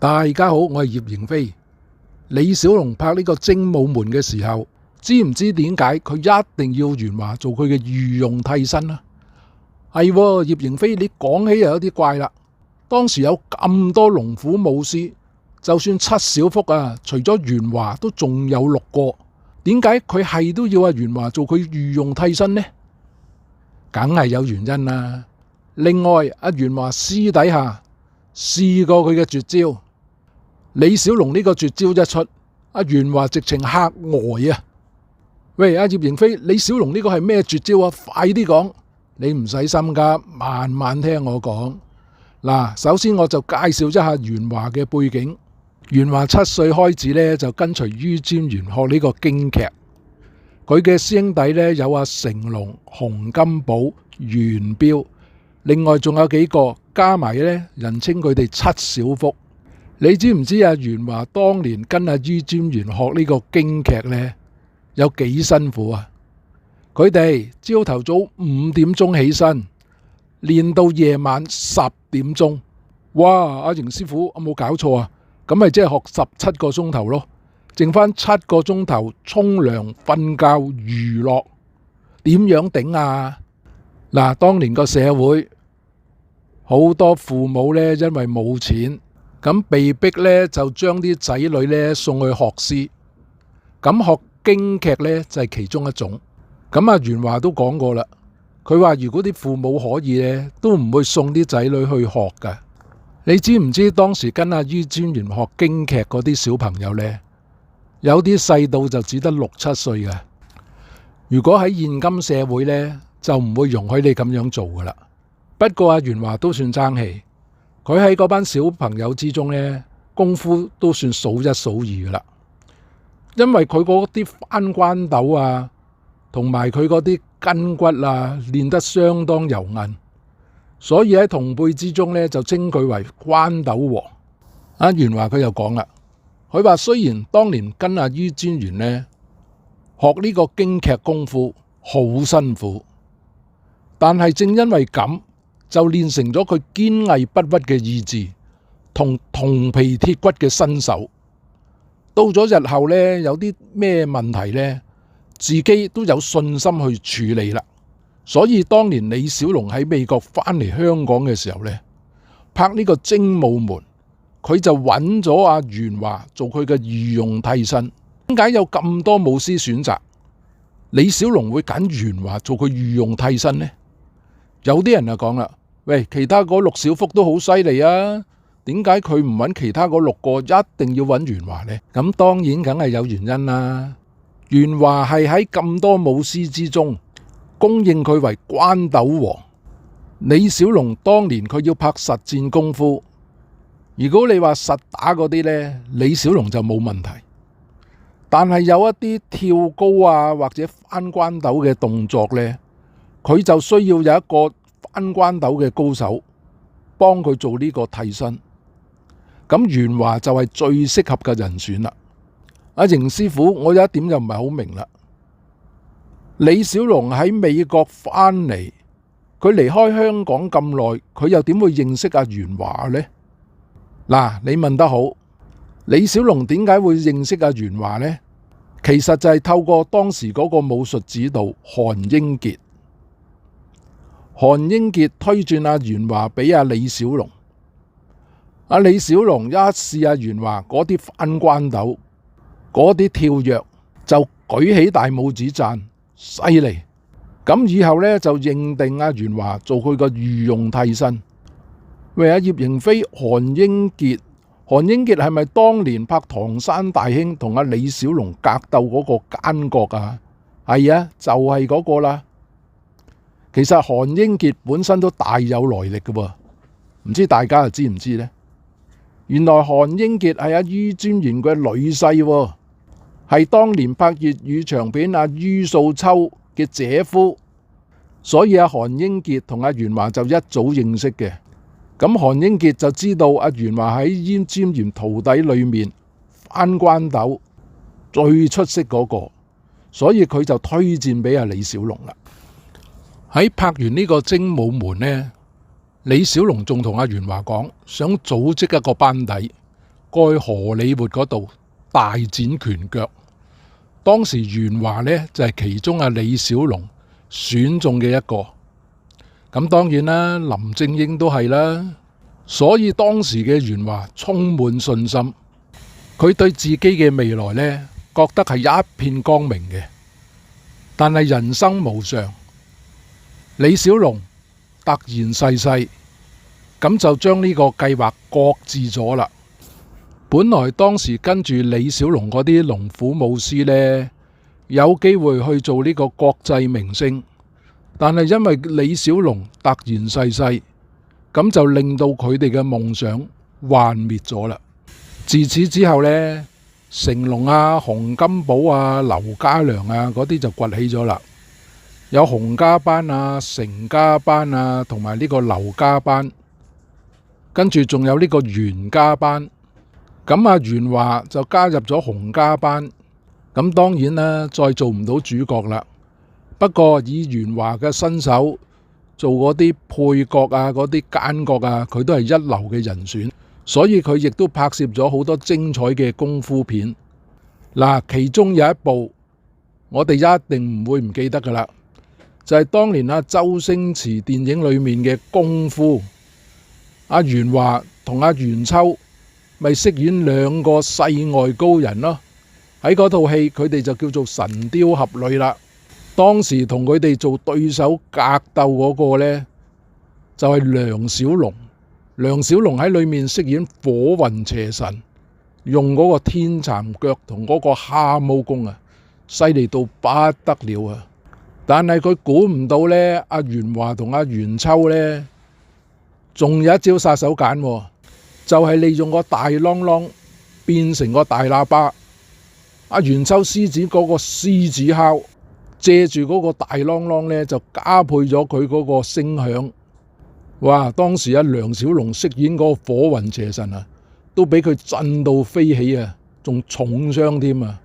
大家好，我係葉迎飛。李小龍拍呢個《精武門》嘅時候，知唔知點解佢一定要元華做佢嘅御用替身啊？係葉迎飛，你講起又有啲怪啦。當時有咁多龍虎武師，就算七小福啊，除咗元華都仲有6個，點解佢係都要阿元華做佢御用替身呢？梗係有原因啦。另外，阿元華私底下試過佢嘅絕招。李小龍呢個絕招一出，阿元華直情嚇呆啊！喂，阿葉迎飛，李小龍呢個係咩絕招啊？快啲講，你唔使心急，慢慢聽我講。嗱，首先我就介紹一下元華嘅背景。元華7歲開始呢，就跟隨于占元學呢個京劇，佢嘅師兄弟呢，有阿成龍、洪金寶、元彪，另外仲有幾個，加埋呢，人稱佢哋七小福。你知唔知阿元華當年跟阿于占元學呢個京劇呢，有幾辛苦啊？佢哋朝頭早5點鐘起身，練到夜晚10點鐘。哇！阿邢師傅有冇搞錯啊？咁咪即係學17個鐘頭咯，剩翻7個鐘頭沖涼、瞓覺、娛樂，點樣頂啊？嗱，當年個社會好多父母呢，因為冇錢，咁被逼呢，就將啲仔女呢送去學師，咁學京劇呢，就係其中一種。咁阿元華都講過啦，佢話如果啲父母可以呢，都唔會送啲仔女去學噶。你知唔知當時跟阿于占元學京劇嗰啲小朋友呢，有啲細到就只得6、7歲嘅。如果喺現今社會呢，就唔會容許你咁樣做噶啦。不過阿元華都算爭氣。佢喺嗰班小朋友之中呢，功夫都算數一數二噶啦，因為佢嗰啲翻關斗啊，同埋佢嗰啲筋骨啊，練得相當柔韌，所以喺同輩之中呢，就稱佢為關斗王。阿元華佢又講啦，佢話雖然當年跟阿于占元呢學呢個京劇功夫好辛苦，但係正因為咁，就練成咗佢堅毅不屈嘅意志同銅皮鐵骨嘅身手。到咗日後呢，有啲咩問題呢，自己都有信心去處理啦。所以當年李小龍喺美國翻嚟香港嘅時候呢，拍呢個《精武門》，佢就揾咗阿元華做佢嘅御用替身。點解有咁多武師選擇，李小龍會揀元華做佢御用替身呢？有啲人就講啦，喂，其他嗰6小福都好犀利啊，點解佢唔揾其他嗰6個，一定要揾元華呢？咁當然梗係有原因啦。元華係喺咁多武師之中，公認佢為關斗王。李小龍當年佢要拍實戰功夫，如果你話實打嗰啲呢，李小龍就冇問題。但係有一啲跳高啊或者翻關斗嘅動作呢，佢就需要有一個翻關斗嘅高手幫佢做呢個替身。咁元華就係最適合嘅人選啦。阿邢師傅，我有一點就唔係好明啦。李小龍喺美國翻嚟，佢離開香港咁耐，佢又點會認識阿元華呢？嗱，你問得好。李小龍點解會認識阿元華呢？其實就係透過當時嗰個武術指導韓英傑。韓英傑推薦阿元華俾阿李小龍。阿李小龍一試阿元華嗰啲翻關斗，嗰啲跳躍，就舉起大拇指讚犀利。咁以後呢，就認定阿元華做佢個御用替身。喂，阿葉迎飛，韓英傑係咪當年拍唐山大兄同阿李小龍格鬥嗰個奸角啊？係啊，就係嗰個啦。其實韓英傑本身都大有來歷嘅喎，唔知大家又知唔知呢？原來韓英傑係阿于占元嘅女婿，係當年拍粵語長片阿于素秋嘅姐夫，所以阿韓英傑同阿元華就一早認識嘅。咁韓英傑就知道阿元華喺于占元徒弟裏面翻關斗最出色嗰個，所以佢就推薦俾阿李小龍啦。喺拍完呢個精武門呢，李小龍仲同阿元華講，想組織一個班底過去荷里活嗰度大展拳腳。當時元華呢，就係其中李小龍選中嘅一個。咁當然啦，林正英都係啦。所以當時嘅元華充滿信心，佢對自己嘅未來呢，覺得係一片光明嘅。但係人生無常，李小龍突然逝世，咁就將呢個計劃擱置咗啦。本來當時跟住李小龍嗰啲龍虎武師呢，有機會去做呢個國際明星，但係因為李小龍突然逝世，咁就令到佢哋嘅夢想幻滅咗啦。自此之後呢，成龍啊、洪金寶啊、劉家良啊嗰啲就崛起咗啦。有洪家班啊、成家班啊，同埋呢個劉家班，跟住仲有呢個袁家班。咁元華就加入咗洪家班，咁當然啦，再做唔到主角啦。不過以元華嘅身手，做嗰啲配角啊、嗰啲奸角啊，佢都係一流嘅人選，所以佢亦都拍攝咗好多精彩嘅功夫片。嗱，其中有一部我哋一定唔會唔記得噶啦，就係當年周星馳電影裏面嘅功夫。元華同袁秋咪飾演兩個世外高人咯。喺嗰套戲佢哋就叫做神雕俠侶啦。當時同佢哋做對手格鬥嗰個呢，就係梁小龍。梁小龍喺裏面飾演火雲邪神，用嗰個天蠶腳同嗰個蛤蟆功啊，犀利到不得了啊！但係佢估唔到呢，元華同袁秋呢，仲有一招殺手鐧，就係利用個大啷啷變成個大喇叭。袁秋施展嗰個獅子哮，借住嗰個大啷啷呢，就加倍咗佢嗰個聲響。哇！當時梁小龍飾演嗰個火雲邪神啊，都俾佢震到飛起啊，仲重傷添啊！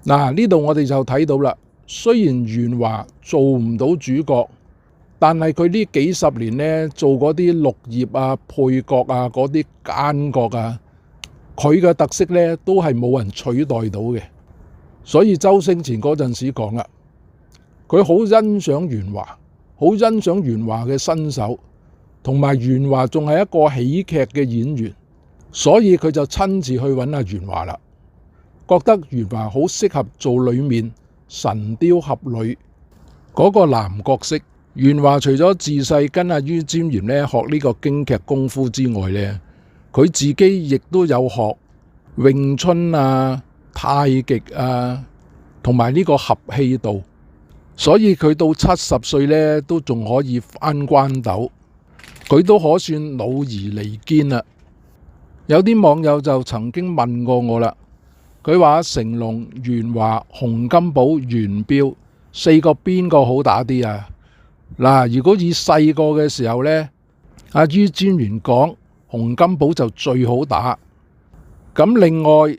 嗱，呢度我哋就睇到啦。雖然元華做唔到主角，但係佢呢幾十年呢，做嗰啲綠葉啊、配角啊、嗰啲奸角啊，佢嘅特色呢都係冇人取代到嘅。所以周星馳嗰陣時講啦，佢好欣賞元華，好欣賞元華嘅身手，同埋元華仲係一個喜劇嘅演員，所以佢就親自去揾元華啦，覺得元華好適合做裏面神雕俠侶嗰個男角色。元華除咗自細跟于占元呢學呢個京劇功夫之外呢，佢自己亦都有學詠春啊、太極啊，同埋呢個合氣道，所以佢到70歲呢都仲可以翻關斗，佢都可算老而彌堅啦。有啲網友就曾經問過我啦，佢話成龍、元華、洪金寶、元彪4個邊個好打啲啊？嗱，如果以細個嘅時候呢，于占元講洪金寶就最好打。咁另外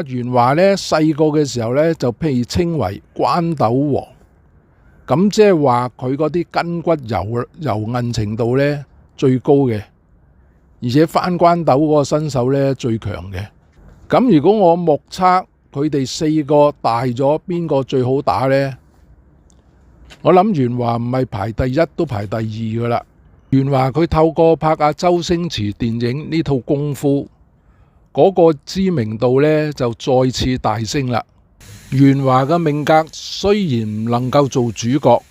元華呢，細個嘅時候呢，就被稱為關斗王。咁即係話佢嗰啲筋骨柔韌程度呢最高嘅，而且翻關斗嗰個身手呢最強嘅。咁如果我目測佢哋4個大咗，邊個最好打呢？我諗元華唔係排第一都排第2噶啦。元華佢透過拍周星馳電影呢套功夫，嗰個知名度呢就再次大升啦。元華嘅命格雖然唔能夠做主角，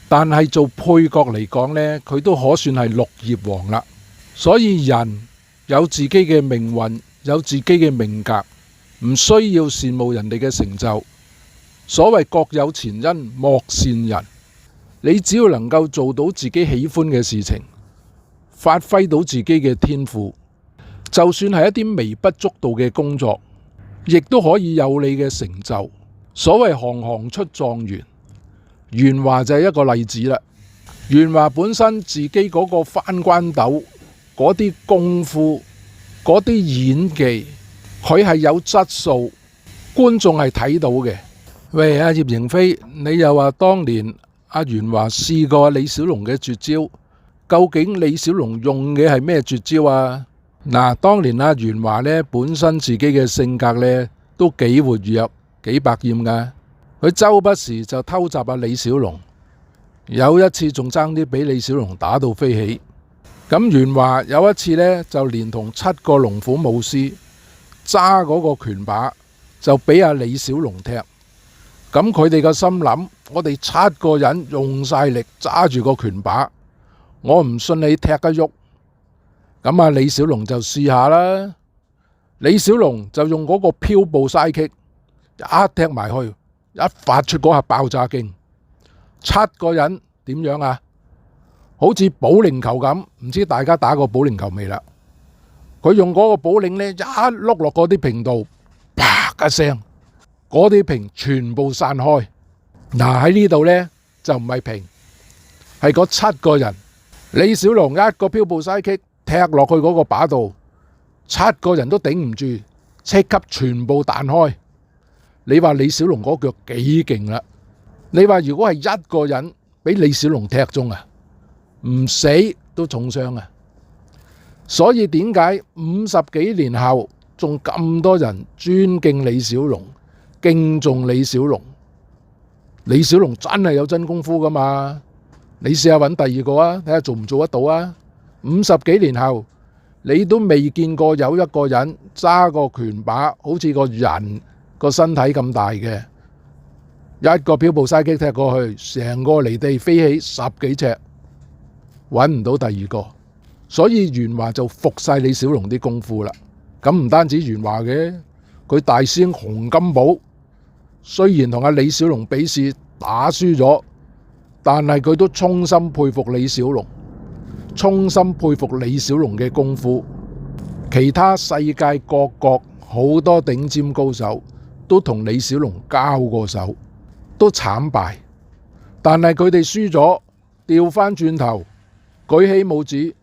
但係做配角嚟講呢，佢都可算係綠葉王啦。所以人有自己嘅命運，有自己嘅命格，唔需要羨慕人哋嘅成就。所謂各有前因莫羨人，你只要能夠做到自己喜歡嘅事情，發揮到自己嘅天賦，就算係一啲微不足道嘅工作，亦都可以有你嘅成就。所謂行行出狀元，元華就係一個例子啦。元華本身自己嗰個翻關斗嗰啲功夫，嗰啲演技，佢係有質素，觀眾係睇到嘅。喂，葉迎飛，你又話當年元華試過李小龍嘅絕招，究竟李小龍用嘅係咩絕招啊？嗱，當年阿元華呢本身自己嘅性格呢都幾活躍、幾百厭噶，佢周不時就偷襲阿李小龍，有一次仲爭啲俾李小龍打到飛起。咁元華有一次呢，就連同7個龍虎武師揸嗰個拳把，就俾阿李小龍踢。咁佢哋個心諗，我哋7個人用晒力揸住個拳把，我唔信你踢得喐。咁啊，李小龍就試下啦。李小龍就用嗰個飄步嘥擊一踢埋去，一發出嗰下爆炸勁，7個人點樣啊？好似保齡球咁，唔知大家打過保齡球未啦？佢用嗰個保齡呢，一碌落嗰啲屏度，啪一聲，嗰啲屏全部散開。嗱，喺呢度呢，就唔係屏，係嗰7個人。李小龍一個飄步嘥擊踢落去嗰個把度，7個人都頂唔住，即刻全部彈開。你話李小龍嗰腳幾勁啦？你話如果係1個人俾李小龍踢中啊，唔死都重傷啊！所以點解50幾年後仲咁多人尊敬李小龍、敬重李小龍？李小龍真係有真功夫噶嘛？你試下揾第二個啊，睇下做唔做得到啊！50幾年後，你都未見過有一個人揸個拳把，好似個人個身體咁大嘅，一個飄步嘥擊踢過去，成個離地飛起10幾尺，揾唔到第二個。所以元華就服晒李小龍啲功夫啦。咁唔單止元華嘅，佢大師兄洪金寶雖然同阿李小龍比試打輸咗，但係佢都衷心佩服李小龍，衷心佩服李小龍嘅功夫。其他世界各國好多頂尖高手都同李小龍交過手，都慘敗，但係佢哋輸咗，掉返轉頭舉起拇指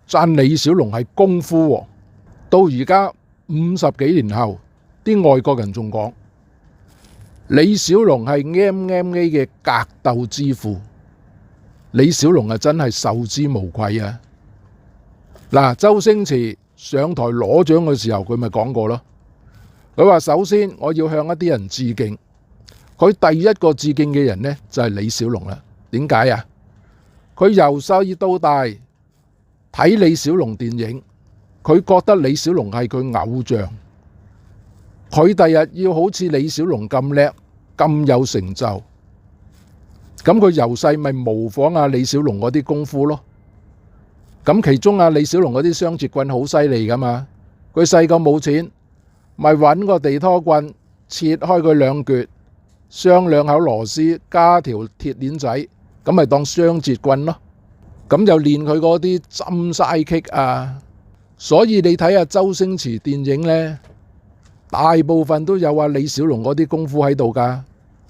讚李小龍係功夫王。到而家50幾年後，啲外國人仲講李小龍係 MMA 嘅格鬥之父。李小龍啊，真係受之無愧啊！嗱，周星馳上台攞獎嘅時候，佢咪講過咯。佢話首先我要向一啲人致敬，佢第一個致敬嘅人呢，就係李小龍啦。點解啊？佢由細到大睇李小龍電影，佢覺得李小龍係佢偶像，佢第日要好似李小龍咁叻咁有成就，咁佢由細咪模仿阿李小龍嗰啲功夫咯。咁其中阿李小龍嗰啲雙截棍好犀利噶嘛，佢細個冇錢，咪揾個地拖棍切開佢2橛，鑲2口螺絲，加條鐵鏈仔，咁咪當雙截棍咯。咁就練佢嗰啲針嘥棘啊。所以你睇下周星馳電影呢，大部分都有阿李小龍嗰啲功夫喺度噶。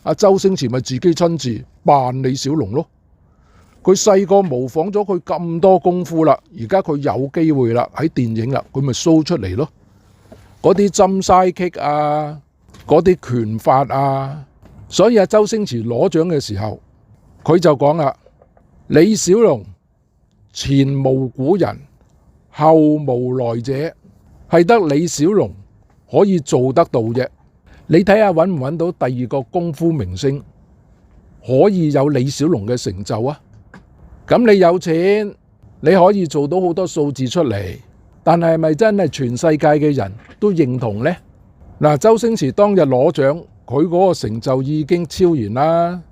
阿周星馳咪自己親自扮李小龍咯。佢細個模仿咗佢咁多功夫啦，而家佢有機會啦，喺電影啦，佢咪 show 出嚟咯。嗰啲針嘥棘啊，嗰啲拳法啊。所以阿周星馳攞獎嘅時候，佢就講啦：李小龍前無古人，後無來者，係得李小龍可以做得到啫。你睇下揾唔揾到第二個功夫明星可以有李小龍嘅成就啊？咁你有錢，你可以做到好多數字出嚟，但係咪真係全世界嘅人都認同呢？嗱，周星馳當日攞獎，佢嗰個成就已經超然啦。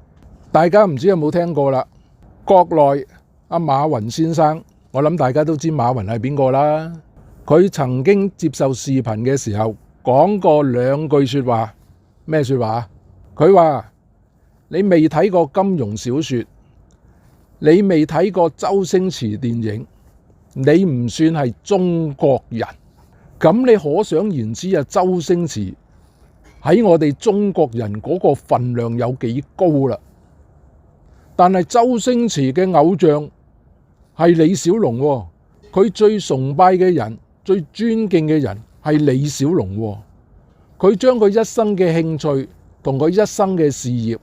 大家唔知有冇聽過啦？國內阿馬雲先生，我諗大家都知馬雲係邊個啦。佢曾經接受視頻嘅時候講過2句說話。咩說話？佢話你未睇過金庸小說，你未睇過周星馳電影，你唔算係中國人。咁你可想而知啊，周星馳喺我哋中國人嗰個份量有幾高啦。但係周星馳嘅偶像係李小龍喎，佢最崇拜嘅人、最尊敬嘅人係李小龍喎。佢將佢一生嘅興趣同佢一生嘅事業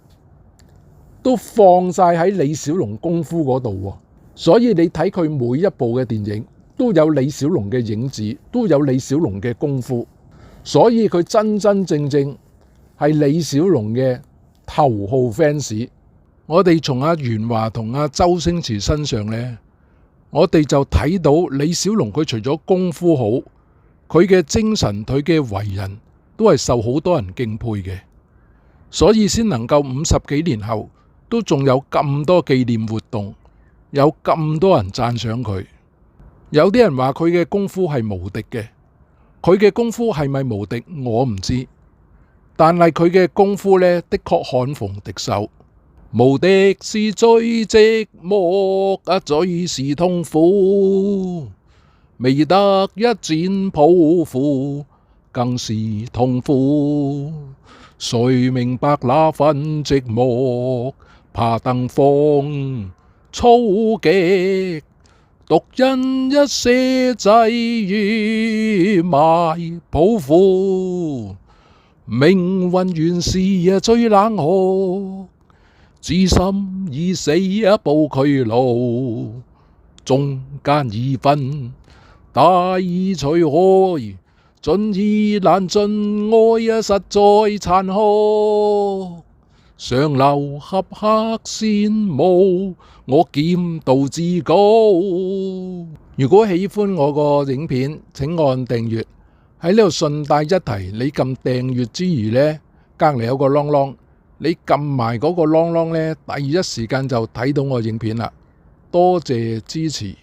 都放晒喺李小龍功夫嗰度喎。所以你睇佢每一部嘅電影，都有李小龍嘅影子，都有李小龍嘅功夫，所以佢真真正正係李小龍嘅頭號 fans。我哋從阿元華同阿周星馳身上呢，我哋就睇到李小龍佢除咗功夫好，佢嘅精神，佢嘅為人都係受好多人敬佩嘅，所以先能夠50幾年後都仲有咁多紀念活動，有咁多人讚賞佢。有啲人話佢嘅功夫係無敵嘅，佢嘅功夫係咪無敵我唔知，但係佢嘅功夫呢，的確罕逢敵手。無敵是最寂寞啊，最是痛苦，未得一展抱負，更是痛苦。誰明白那份寂寞？怕燈光燥極，獨因一些際遇埋抱負。命運原是最冷酷，知心已死步劬勞，中間已分大義隨開，盡意難盡愛實在殘酷。上流俠客羨慕我劍道之高。如果喜歡我個影片，請按訂閱。喺呢度順帶一提，你撳訂閱之餘呢，隔籬有個啷啷，你撳埋嗰個啷啷呢，第一時間就睇到我影片啦。多謝支持。